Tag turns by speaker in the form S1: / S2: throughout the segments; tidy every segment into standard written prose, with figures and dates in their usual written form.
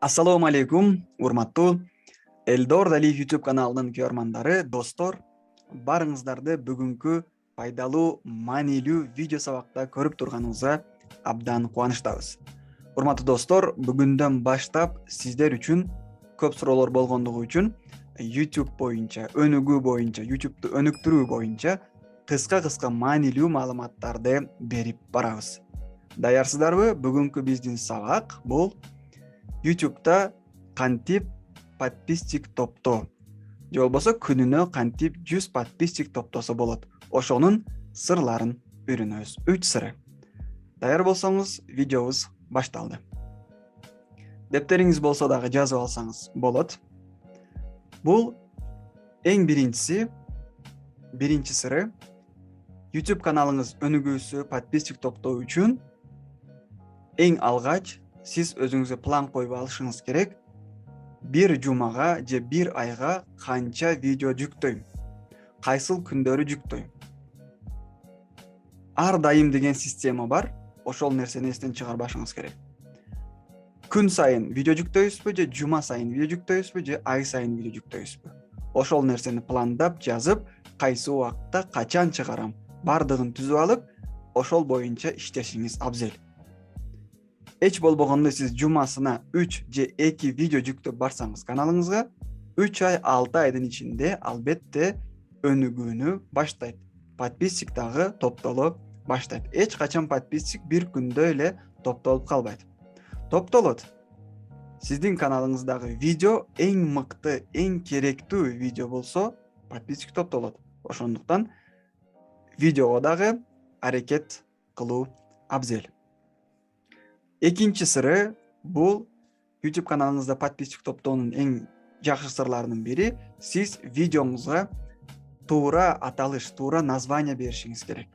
S1: Assalomu alaykum, urmatуу Eldor Daliyev YouTube kanalının көрмандары, достор, барыңыздарды бүгүнкү пайдалуу, маанилүү видео сабакта көрүп турганыңызга абдан кубанычтабыз. Урматтуу достор, бүгүндөн баштап сиздер үчүн көп суроолор болгондугу үчүн YouTube боюнча, өнүгүү боюнча, YouTube'ду өнүктүрүү боюнча кыска маанилүү маалыматтарды берип барабыз. Даярсыздарбы? Бүгүнкү биздин сабак бул YouTube'да кантип подписчик топтоо, же болбосо күнүнө кантип 100 подписчик топтосо болот. Ошонун сырларын үйрөнөбүз. 3 сыры. Даяр болсоңуз, видеобуз башталды. Дептериңиз болсо дагы жазып алсаңыз болот. Бул эң биринчи сыры. YouTube каналыңыз өнүгүүсү, подписчик топтоо үчүн эң алгач сиз өзүңүзгө план коюп алышыңыз керек. Бир жумага же бир айга канча видео жүктөйм, кайсыл күндөрү жүктөйм. Ар дайым деген система бар. Ошол нерсени эстен чыгарбашыңыз керек. Күн сайын видео жүктөйсүзбү, же жума сайын видео жүктөйсүзбү, же ай сайын видео жүктөйсүзбү? Ошол нерсени пландап жазып, кайсы убакытта качан чыгарам, бардыгын түзүп алып, ошол боюнча иштешиңиз абзел. Эч болбогондо сиз жумасына 3 же 2 видео жүктөп барсаңыз каналыңызга, 3 ай, 6 айдын ичинде албетте өнүгүүнү баштайт. Подписчик дагы топтоло баштайт. Эч качан подписчик бир күндө эле топтолуп калбайт. Топтолот. Сиздин каналыңыздагы видео эң мыкты, эң керектүү видео болсо, подписчик топтолот. Ошондуктан видеого дагы аракет кылуу абзел. Экинчи сыры бул YouTube каналыңызда подписчик топтоонун эң жакшы сырларынын бири, сиз видеоңузга туура аталыш, туура название беришиңиз керек.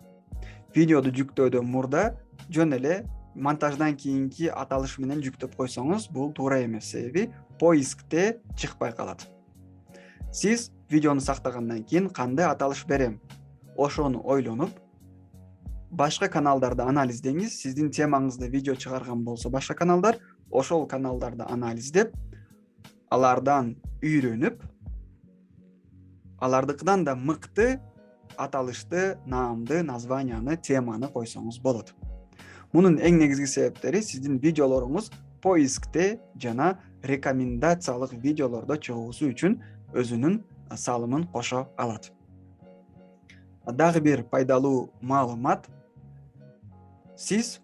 S1: Видеоду жүктөөдөн мурда жөн эле монтаждан кийинки аталыш менен жүктөп койсоңуз, бул туура эмес, себеби поискте чыкпай калат. Сиз видеону сактагандан кийин кандай аталыш берем? Ошону ойлонуп, башка каналдарды анализдеңиз. Сиздин темаңызда видео чыгарган болсо башка каналдар, ошол каналдарды анализдеп, алардан үйрөнүп, алардыкынан да мыкты аталышты, наамды, названияны, теманы койсоңуз болот. Мунун эң негизги себептери сиздин видеолоруңуз поискте жана рекомендациялык видеолордо чыгуусу үчүн өзүнүн салымын кошо алат. Дагы бир пайдалуу маалымат. Сиз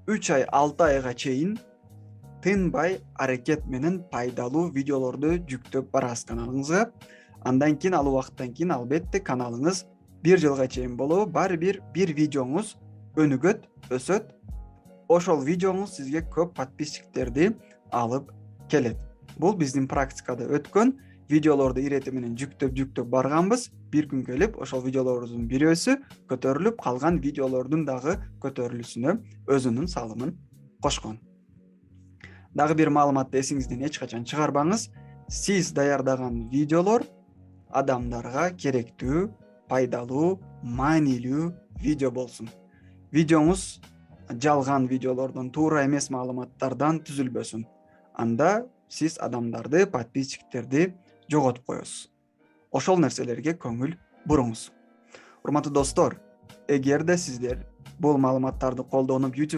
S1: 3 ай, 6 айга чейин тынбай аракет менен пайдалуу видеолорду жүктөп барасыз каналыңызга. Андан кийин, ал убакыттан кийин албетте каналыңыз 1 жылга чейин болобу, баары бир видеоңуз өнүгөт, өсөт. Ошол видеоңуз сизге көп подписчиктерди алып келет. Бул биздин практикада өткөн. Видеолорду ирети менен жүктөп барганбыз. Бир күн келип, ошол видеолордун бирөөсү көтөрүлүп, калган видеолордун дагы көтөрүлүшүнө өзүнүн салымын кошкон. Дагы бир маалыматты эсиңизден эч качан чыгарбаңыз. Сиз даярдаган видеолор адамдарга керектүү, пайдалуу, маанилүү видео болсун. Видеоңуз жалган видеолордон, туура эмес маалыматтардан түзүлбөсүн. Анда сиз адамдарды, подписчиктерди жоготуп коесуз. Ошол нерселерге көңүл буруңуз. Урматтуу достор, эгерде сиздер бул маалыматтарды колдонуп YouTube